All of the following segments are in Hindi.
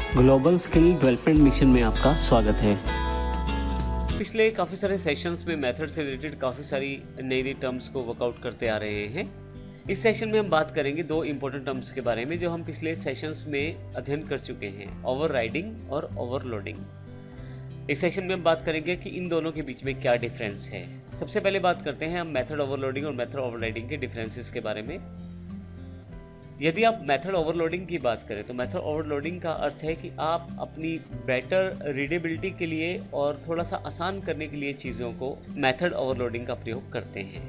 ग्लोबल स्किल डेवलपमेंट मिशन में आपका स्वागत है। पिछले काफ़ी सारे सेशंस में मेथड से रिलेटेड काफ़ी सारी नई नई टर्म्स को वर्कआउट करते आ रहे हैं। इस सेशन में हम बात करेंगे दो इम्पोर्टेंट टर्म्स के बारे में जो हम पिछले सेशंस में अध्ययन कर चुके हैं, ओवरराइडिंग और ओवरलोडिंग। इस सेशन में हम बात करेंगे कि इन दोनों के बीच में क्या डिफरेंस है। सबसे पहले बात करते हैं हम मेथड ओवरलोडिंग और मेथड ओवरराइडिंग के डिफरेंसेस के बारे में। यदि आप मेथड ओवरलोडिंग की बात करें तो मेथड ओवरलोडिंग का अर्थ है कि आप अपनी बेटर रीडेबिलिटी के लिए और थोड़ा सा आसान करने के लिए चीज़ों को मेथड ओवरलोडिंग का प्रयोग करते हैं।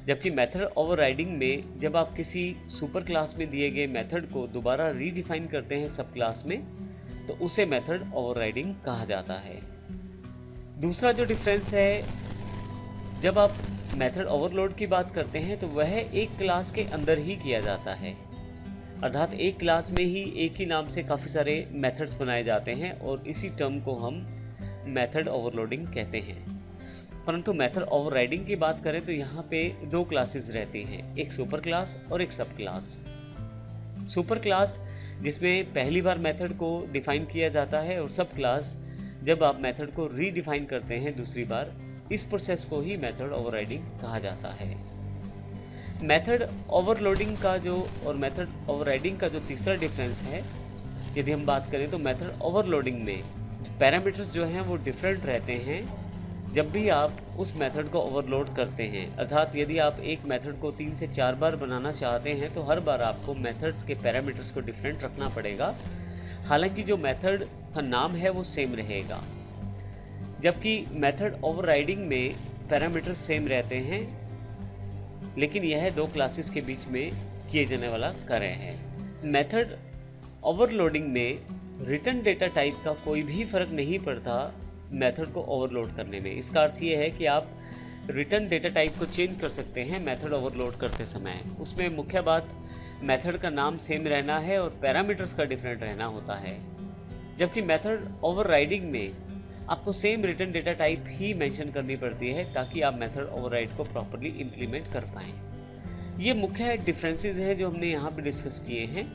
जबकि मेथड ओवरराइडिंग में जब आप किसी सुपर क्लास में दिए गए मेथड को दोबारा रीडिफाइन करते हैं सब क्लास में, तो उसे मेथड ओवरराइडिंग कहा जाता है। दूसरा जो डिफरेंस है, जब आप मेथड ओवरलोड की बात करते हैं तो वह एक क्लास के अंदर ही किया जाता है, अर्थात एक क्लास में ही एक ही नाम से काफ़ी सारे मेथड्स बनाए जाते हैं और इसी टर्म को हम मेथड ओवरलोडिंग कहते हैं। परंतु मेथड ओवरराइडिंग की बात करें तो यहाँ पे दो क्लासेस रहती हैं, एक सुपर क्लास और एक सब क्लास। सुपर क्लास जिसमें पहली बार मेथड को डिफाइन किया जाता है और सब क्लास जब आप मेथड को रीडिफाइन करते हैं दूसरी बार, इस प्रोसेस को ही मेथड ओवरराइडिंग कहा जाता है। मेथड ओवरलोडिंग का और मेथड ओवरराइडिंग का जो तीसरा डिफरेंस है, यदि हम बात करें तो मेथड ओवरलोडिंग में पैरामीटर्स जो हैं वो डिफरेंट रहते हैं जब भी आप उस मेथड को ओवरलोड करते हैं। अर्थात यदि आप एक मेथड को 3 से 4 बार बनाना चाहते हैं तो हर बार आपको मेथड्स के पैरामीटर्स को डिफरेंट रखना पड़ेगा, हालांकि जो मेथड का नाम है वो सेम रहेगा। जबकि मेथड ओवरराइडिंग में पैरामीटर्स सेम रहते हैं, लेकिन यह दो क्लासेस के बीच में किए जाने वाला कार्य है। मेथड ओवरलोडिंग में रिटर्न डेटा टाइप का कोई भी फर्क नहीं पड़ता मेथड को ओवरलोड करने में। इसका अर्थ ये है कि आप रिटर्न डेटा टाइप को चेंज कर सकते हैं मेथड ओवरलोड करते समय। उसमें मुख्य बात मेथड का नाम सेम रहना है और पैरामीटर्स का डिफरेंट रहना होता है। जबकि मेथड ओवरराइडिंग में आपको सेम रिटर्न डेटा टाइप ही मेंशन करनी पड़ती है ताकि आप मेथड ओवरराइड को प्रॉपर्ली इम्प्लीमेंट कर पाएँ। ये मुख्य डिफरेंसेस हैं जो हमने यहाँ पे डिस्कस किए हैं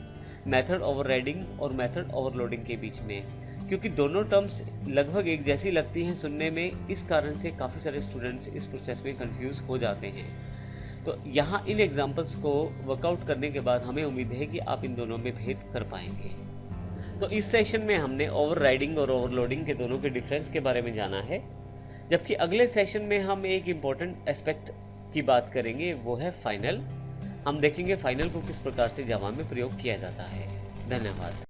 मेथड ओवरराइडिंग और मेथड ओवरलोडिंग के बीच में। क्योंकि दोनों टर्म्स लगभग एक जैसी लगती हैं सुनने में, इस कारण से काफ़ी सारे स्टूडेंट्स इस प्रोसेस में कंफ्यूज हो जाते हैं। तो यहाँ इन एग्जाम्पल्स को वर्कआउट करने के बाद हमें उम्मीद है कि आप इन दोनों में भेद कर पाएंगे। तो इस सेशन में हमने ओवरराइडिंग और ओवरलोडिंग के दोनों के डिफरेंस के बारे में जाना है, जबकि अगले सेशन में हम एक इम्पॉर्टेंट एस्पेक्ट की बात करेंगे, वो है फाइनल। हम देखेंगे फाइनल को किस प्रकार से जावा में प्रयोग किया जाता है। धन्यवाद।